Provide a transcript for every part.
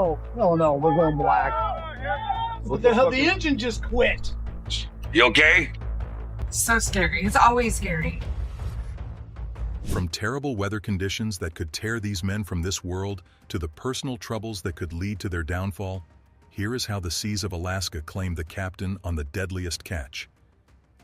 Oh, no, we're going black. What the hell? The engine just quit. You okay? So scary. It's always scary. From terrible weather conditions that could tear these men from this world to the personal troubles that could lead to their downfall, here is how the seas of Alaska claimed the captain on the Deadliest Catch.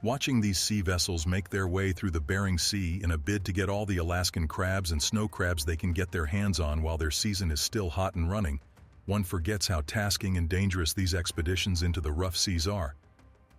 Watching these sea vessels make their way through the Bering Sea in a bid to get all the Alaskan crabs and snow crabs they can get their hands on while their season is still hot and running, one forgets how tasking and dangerous these expeditions into the rough seas are.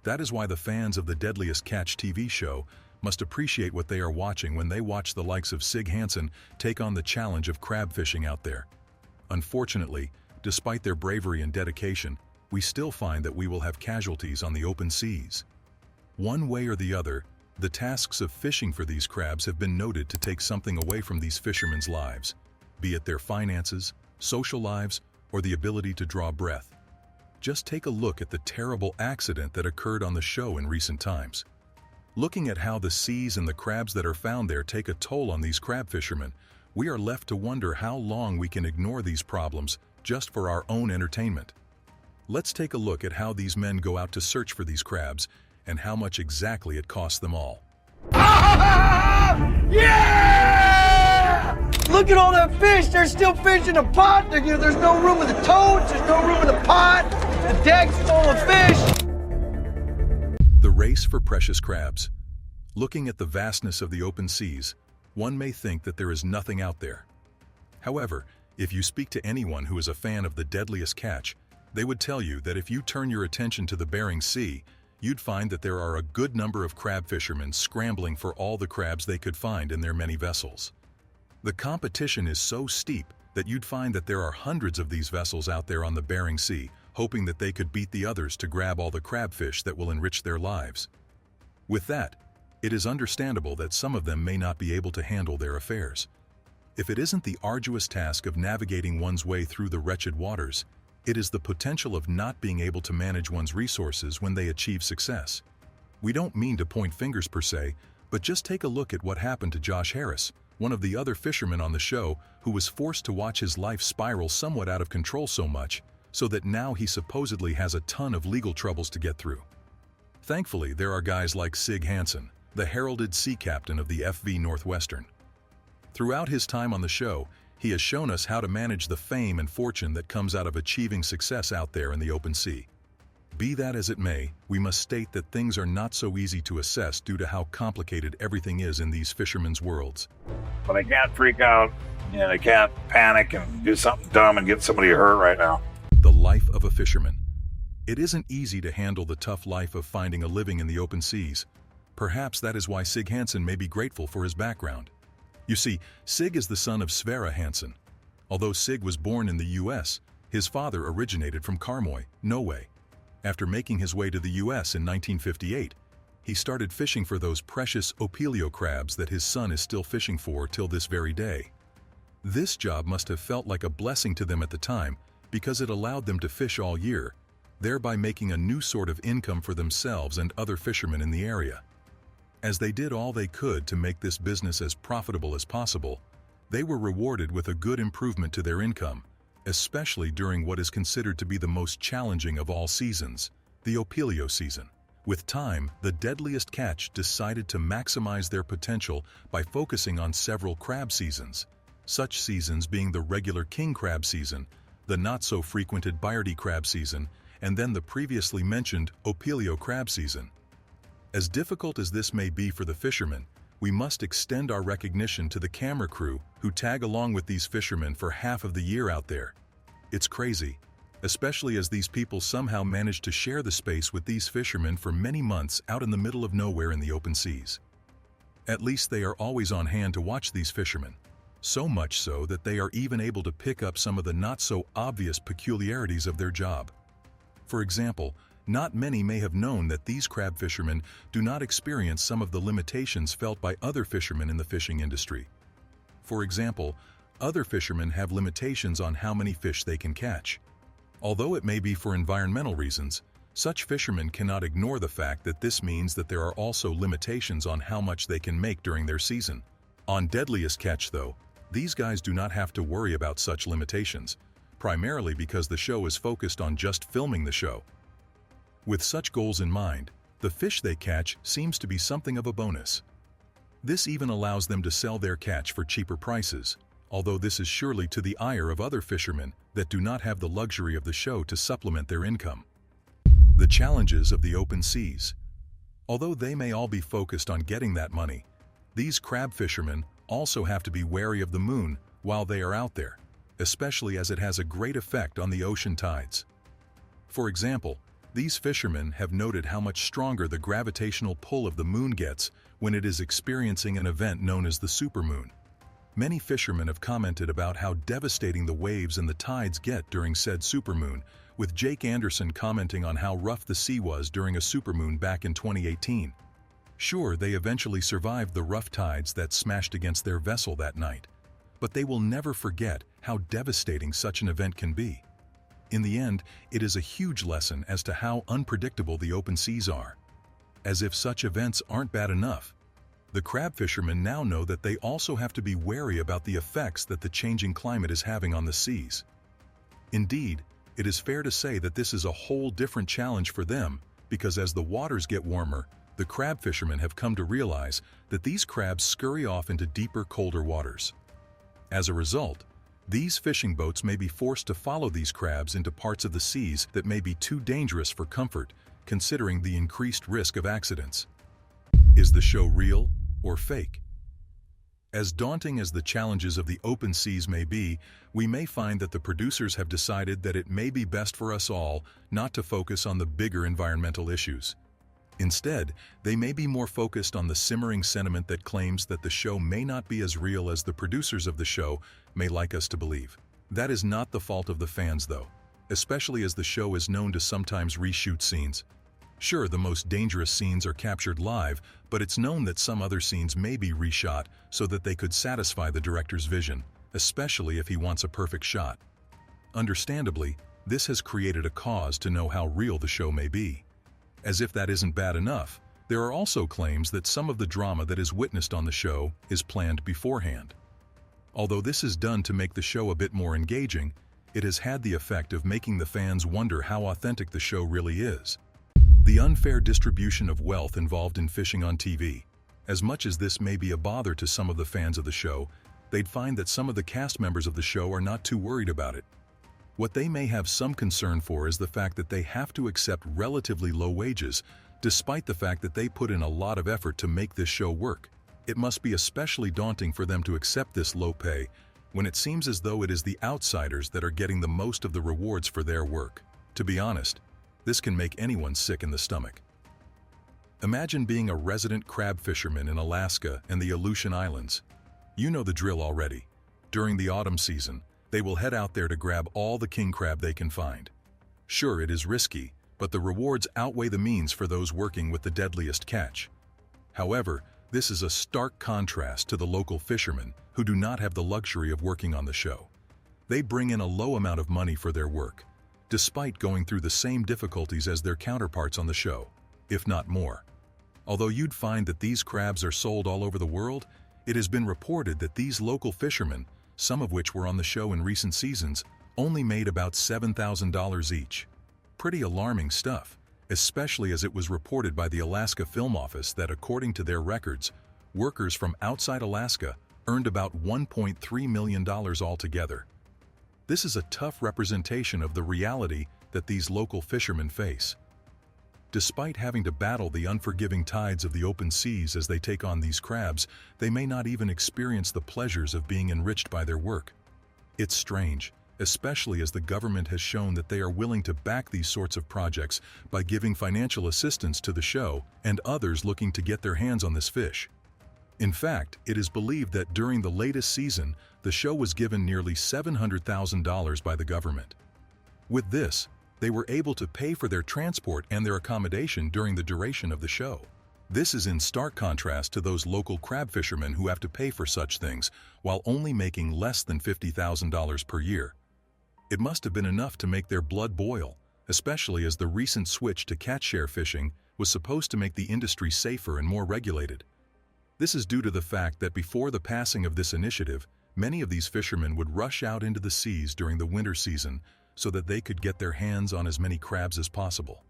That is why the fans of the Deadliest Catch TV show must appreciate what they are watching when they watch the likes of Sig Hansen take on the challenge of crab fishing out there. Unfortunately, despite their bravery and dedication, we still find that we will have casualties on the open seas. One way or the other, the tasks of fishing for these crabs have been noted to take something away from these fishermen's lives, be it their finances, social lives, or the ability to draw breath. Just take a look at the terrible accident that occurred on the show in recent times. Looking at how the seas and the crabs that are found there take a toll on these crab fishermen, we are left to wonder how long we can ignore these problems just for our own entertainment. Let's take a look at how these men go out to search for these crabs and how much exactly it costs them all. Yeah! Look at all that fish. They're still fish in the pot. There's no room in the toads. There's no room in the pot. The deck's full of fish. The race for precious crabs. Looking at the vastness of the open seas, one may think that there is nothing out there. However, if you speak to anyone who is a fan of the Deadliest Catch, they would tell you that if you turn your attention to the Bering Sea, you'd find that there are a good number of crab fishermen scrambling for all the crabs they could find in their many vessels. The competition is so steep that you'd find that there are hundreds of these vessels out there on the Bering Sea, hoping that they could beat the others to grab all the crabfish that will enrich their lives. With that, it is understandable that some of them may not be able to handle their affairs. If it isn't the arduous task of navigating one's way through the wretched waters, it is the potential of not being able to manage one's resources when they achieve success. We don't mean to point fingers per se, but just take a look at what happened to Josh Harris, one of the other fishermen on the show who was forced to watch his life spiral somewhat out of control so much, so that now he supposedly has a ton of legal troubles to get through. Thankfully, there are guys like Sig Hansen, the heralded sea captain of the FV Northwestern. Throughout his time on the show, he has shown us how to manage the fame and fortune that comes out of achieving success out there in the open sea. Be that as it may, we must state that things are not so easy to assess due to how complicated everything is in these fishermen's worlds. But they can't freak out, they can't panic and do something dumb and get somebody hurt right now. The life of a fisherman. It isn't easy to handle the tough life of finding a living in the open seas. Perhaps that is why Sig Hansen may be grateful for his background. You see, Sig is the son of Sverre Hansen. Although Sig was born in the U.S., his father originated from Karmøy, Norway. After making his way to the U.S. in 1958, he started fishing for those precious opilio crabs that his son is still fishing for till this very day. This job must have felt like a blessing to them at the time because it allowed them to fish all year, thereby making a new sort of income for themselves and other fishermen in the area. As they did all they could to make this business as profitable as possible, they were rewarded with a good improvement to their income, especially during what is considered to be the most challenging of all seasons, the opilio season. With time, the Deadliest Catch decided to maximize their potential by focusing on several crab seasons, such seasons being the regular king crab season, the not-so-frequented Byardy crab season, and then the previously mentioned opilio crab season. As difficult as this may be for the fishermen, we must extend our recognition to the camera crew who tag along with these fishermen for half of the year out there. It's crazy, especially as these people somehow manage to share the space with these fishermen for many months out in the middle of nowhere in the open seas. At least they are always on hand to watch these fishermen, so much so that they are even able to pick up some of the not-so-obvious peculiarities of their job. For example, not many may have known that these crab fishermen do not experience some of the limitations felt by other fishermen in the fishing industry. For example, other fishermen have limitations on how many fish they can catch. Although it may be for environmental reasons, such fishermen cannot ignore the fact that this means that there are also limitations on how much they can make during their season. On Deadliest Catch, though, these guys do not have to worry about such limitations. primarily because the show is focused on just filming the show. With such goals in mind, the fish they catch seems to be something of a bonus. This even allows them to sell their catch for cheaper prices, although this is surely to the ire of other fishermen that do not have the luxury of the show to supplement their income. The challenges of the open seas. Although they may all be focused on getting that money, these crab fishermen also have to be wary of the moon while they are out there, especially as it has a great effect on the ocean tides. For example, these fishermen have noted how much stronger the gravitational pull of the moon gets when it is experiencing an event known as the supermoon. Many fishermen have commented about how devastating the waves and the tides get during said supermoon, with Jake Anderson commenting on how rough the sea was during a supermoon back in 2018. Sure, they eventually survived the rough tides that smashed against their vessel that night, but they will never forget how devastating such an event can be. In the end, it is a huge lesson as to how unpredictable the open seas are. As if such events aren't bad enough, the crab fishermen now know that they also have to be wary about the effects that the changing climate is having on the seas. Indeed, it is fair to say that this is a whole different challenge for them, because as the waters get warmer, the crab fishermen have come to realize that these crabs scurry off into deeper, colder waters. As a result, these fishing boats may be forced to follow these crabs into parts of the seas that may be too dangerous for comfort, considering the increased risk of accidents. Is the show real or fake? As daunting as the challenges of the open seas may be, we may find that the producers have decided that it may be best for us all not to focus on the bigger environmental issues. Instead, they may be more focused on the simmering sentiment that claims that the show may not be as real as the producers of the show may like us to believe. That is not the fault of the fans, though, especially as the show is known to sometimes reshoot scenes. Sure, the most dangerous scenes are captured live, but it's known that some other scenes may be reshot so that they could satisfy the director's vision, especially if he wants a perfect shot. Understandably, this has created a cause to know how real the show may be. As if that isn't bad enough, there are also claims that some of the drama that is witnessed on the show is planned beforehand. Although this is done to make the show a bit more engaging, it has had the effect of making the fans wonder how authentic the show really is. The unfair distribution of wealth involved in fishing on TV. As much as this may be a bother to some of the fans of the show, they'd find that some of the cast members of the show are not too worried about it. What they may have some concern for is the fact that they have to accept relatively low wages, despite the fact that they put in a lot of effort to make this show work. It must be especially daunting for them to accept this low pay, when it seems as though it is the outsiders that are getting the most of the rewards for their work. To be honest, this can make anyone sick in the stomach. Imagine being a resident crab fisherman in Alaska and the Aleutian Islands. You know the drill already. During the autumn season, they will head out there to grab all the king crab they can find. Sure, it is risky, but the rewards outweigh the means for those working with the deadliest catch. However, this is a stark contrast to the local fishermen who do not have the luxury of working on the show. They bring in a low amount of money for their work, despite going through the same difficulties as their counterparts on the show, if not more. Although you'd find that these crabs are sold all over the world, it has been reported that these local fishermen, some of which were on the show in recent seasons, only made about $7,000 each. Pretty alarming stuff, especially as it was reported by the Alaska Film Office that according to their records, workers from outside Alaska earned about $1.3 million altogether. This is a tough representation of the reality that these local fishermen face. Despite having to battle the unforgiving tides of the open seas as they take on these crabs, they may not even experience the pleasures of being enriched by their work. It's strange, especially as the government has shown that they are willing to back these sorts of projects by giving financial assistance to the show and others looking to get their hands on this fish. In fact, it is believed that during the latest season, the show was given nearly $700,000 by the government. With this, they were able to pay for their transport and their accommodation during the duration of the show. This is in stark contrast to those local crab fishermen who have to pay for such things while only making less than $50,000 per year. It must have been enough to make their blood boil, especially as the recent switch to catch share fishing was supposed to make the industry safer and more regulated. This is due to the fact that before the passing of this initiative, Many of these fishermen would rush out into the seas during the winter season so that they could get their hands on as many crabs as possible.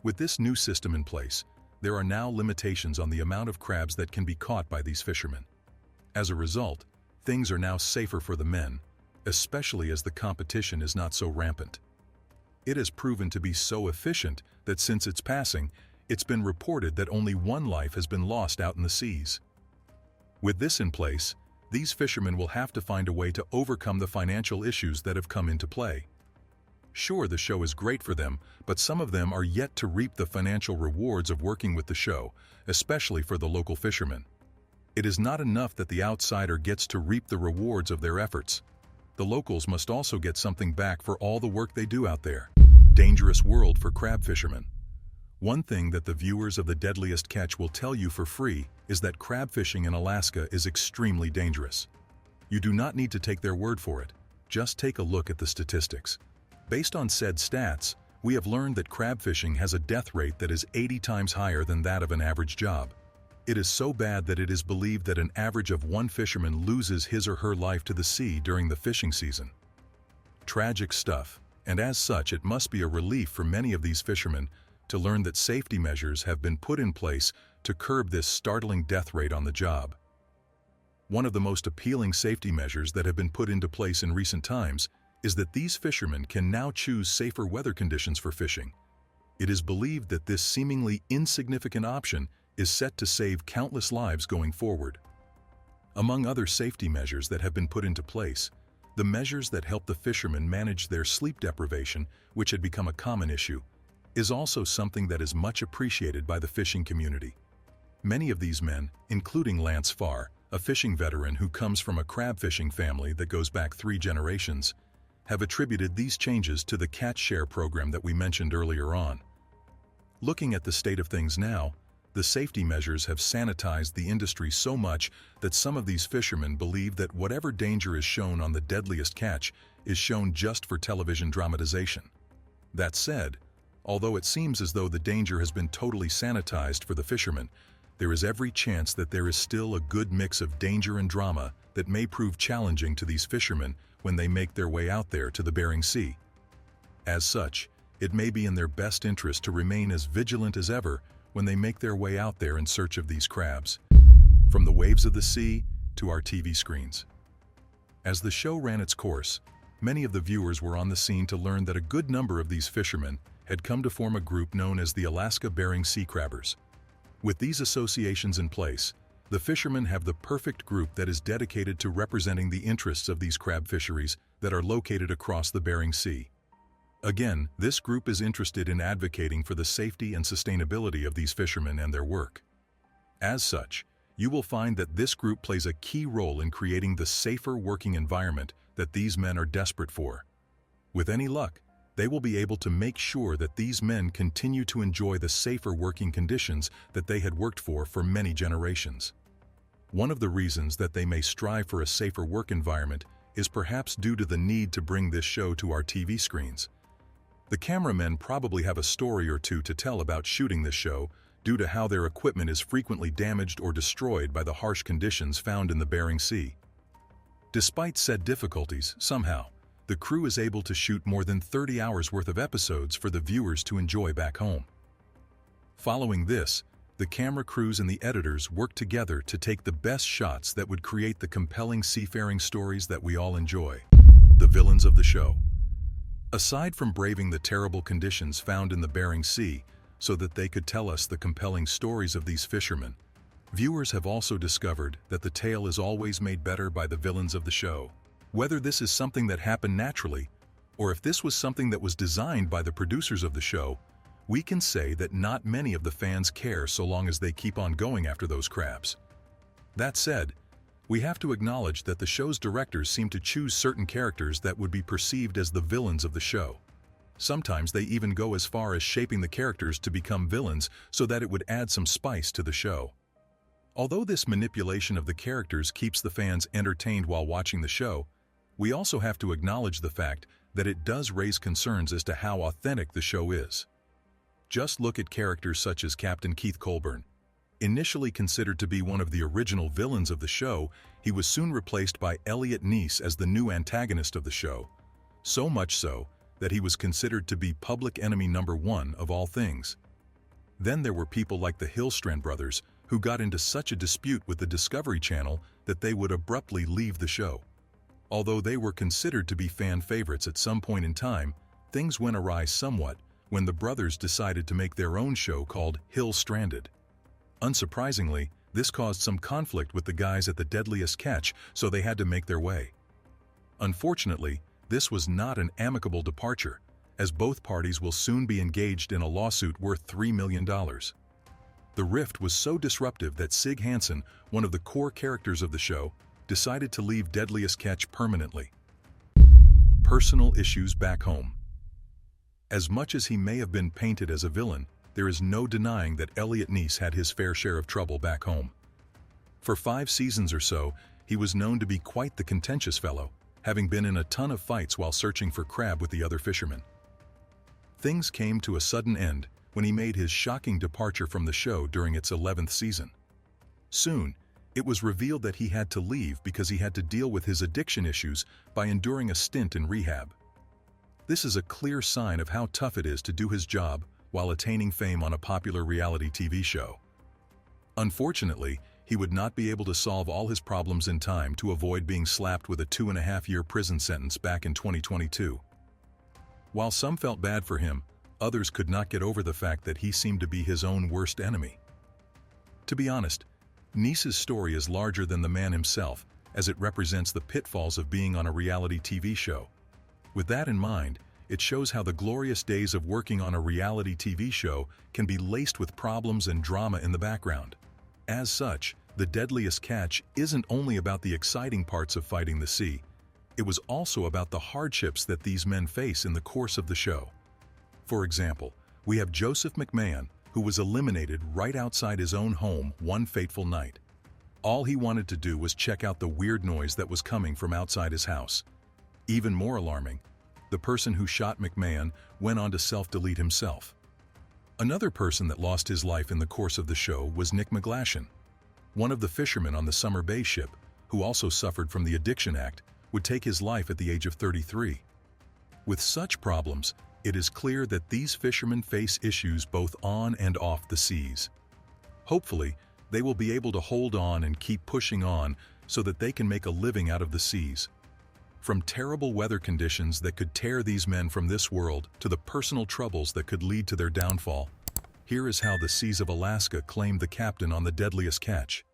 With this new system in place, there are now limitations on the amount of crabs that can be caught by these fishermen. As a result, things are now safer for the men, especially as the competition is not so rampant. It has proven to be so efficient that since its passing, it's been reported that only one life has been lost out in the seas. With this in place, these fishermen will have to find a way to overcome the financial issues that have come into play. Sure, the show is great for them, but some of them are yet to reap the financial rewards of working with the show, especially for the local fishermen. It is not enough that the outsider gets to reap the rewards of their efforts. The locals must also get something back for all the work they do out there. Dangerous world for crab fishermen. One thing that the viewers of the Deadliest Catch will tell you for free is that crab fishing in Alaska is extremely dangerous. You do not need to take their word for it. Just take a look at the statistics. Based on said stats, we have learned that crab fishing has a death rate that is 80 times higher than that of an average job. It is so bad that it is believed that an average of one fisherman loses his or her life to the sea during the fishing season. Tragic stuff, and as such it must be a relief for many of these fishermen to learn that safety measures have been put in place to curb this startling death rate on the job. One of the most appealing safety measures that have been put into place in recent times is that these fishermen can now choose safer weather conditions for fishing. It is believed that this seemingly insignificant option is set to save countless lives going forward. Among other safety measures that have been put into place, the measures that help the fishermen manage their sleep deprivation, which had become a common issue, is also something that is much appreciated by the fishing community. Many of these men, including Lance Farr, a fishing veteran who comes from a crab fishing family that goes back 3 generations, have attributed these changes to the Catch Share program that we mentioned earlier on. Looking at the state of things now, the safety measures have sanitized the industry so much that some of these fishermen believe that whatever danger is shown on the Deadliest Catch is shown just for television dramatization. That said, although it seems as though the danger has been totally sanitized for the fishermen, there is every chance that there is still a good mix of danger and drama that may prove challenging to these fishermen when they make their way out there to the Bering Sea. As such, it may be in their best interest to remain as vigilant as ever when they make their way out there in search of these crabs, from the waves of the sea to our TV screens. As the show ran its course, many of the viewers were on the scene to learn that a good number of these fishermen had come to form a group known as the Alaska Bering Sea Crabbers. With these associations in place, the fishermen have the perfect group that is dedicated to representing the interests of these crab fisheries that are located across the Bering Sea. Again, this group is interested in advocating for the safety and sustainability of these fishermen and their work. As such, you will find that this group plays a key role in creating the safer working environment that these men are desperate for. With any luck, they will be able to make sure that these men continue to enjoy the safer working conditions that they had worked for many generations. One of the reasons that they may strive for a safer work environment is perhaps due to the need to bring this show to our TV screens. The cameramen probably have a story or two to tell about shooting this show due to how their equipment is frequently damaged or destroyed by the harsh conditions found in the Bering Sea. Despite said difficulties, somehow, the crew is able to shoot more than 30 hours worth of episodes for the viewers to enjoy back home. Following this, the camera crews and the editors work together to take the best shots that would create the compelling seafaring stories that we all enjoy. The villains of the show. Aside from braving the terrible conditions found in the Bering Sea so that they could tell us the compelling stories of these fishermen, viewers have also discovered that the tale is always made better by the villains of the show. Whether this is something that happened naturally, or if this was something that was designed by the producers of the show, we can say that not many of the fans care so long as they keep on going after those crabs. That said, we have to acknowledge that the show's directors seem to choose certain characters that would be perceived as the villains of the show. Sometimes they even go as far as shaping the characters to become villains so that it would add some spice to the show. Although this manipulation of the characters keeps the fans entertained while watching the show, we also have to acknowledge the fact that it does raise concerns as to how authentic the show is. Just look at characters such as Captain Keith Colburn. Initially considered to be one of the original villains of the show, he was soon replaced by Elliot Ness as the new antagonist of the show, so much so that he was considered to be public enemy number one of all things. Then there were people like the Hillstrand brothers who got into such a dispute with the Discovery Channel that they would abruptly leave the show. Although they were considered to be fan favorites at some point in time, things went awry somewhat when the brothers decided to make their own show called Hill Stranded. Unsurprisingly, this caused some conflict with the guys at the Deadliest Catch, so they had to make their way. Unfortunately, this was not an amicable departure, as both parties will soon be engaged in a lawsuit worth $3 million. The rift was so disruptive that Sig Hansen, one of the core characters of the show, decided to leave Deadliest Catch permanently. Personal issues back home. As much as he may have been painted as a villain, there is no denying that Elliot Ness had his fair share of trouble back home. For 5 seasons or so, he was known to be quite the contentious fellow, having been in a ton of fights while searching for crab with the other fishermen. Things came to a sudden end when he made his shocking departure from the show during its 11th season. Soon, it was revealed that he had to leave because he had to deal with his addiction issues by enduring a stint in rehab. This is a clear sign of how tough it is to do his job while attaining fame on a popular reality TV show. Unfortunately, he would not be able to solve all his problems in time to avoid being slapped with a 2.5-year prison sentence back in 2022. While some felt bad for him, others could not get over the fact that he seemed to be his own worst enemy. To be honest, Ness's story is larger than the man himself, as it represents the pitfalls of being on a reality TV show. With that in mind, it shows how the glorious days of working on a reality TV show can be laced with problems and drama in the background. As such, The Deadliest Catch isn't only about the exciting parts of fighting the sea. It was also about the hardships that these men face in the course of the show. For example, we have Joseph McMahon, who was eliminated right outside his own home one fateful night. All he wanted to do was check out the weird noise that was coming from outside his house. Even more alarming, the person who shot McMahon went on to self-delete himself. Another person that lost his life in the course of the show was Nick McGlashan. One of the fishermen on the Summer Bay ship, who also suffered from the Addiction Act, would take his life at the age of 33. With such problems, it is clear that these fishermen face issues both on and off the seas. Hopefully, they will be able to hold on and keep pushing on so that they can make a living out of the seas. From terrible weather conditions that could tear these men from this world to the personal troubles that could lead to their downfall, here is how the seas of Alaska claimed the captain on the Deadliest Catch.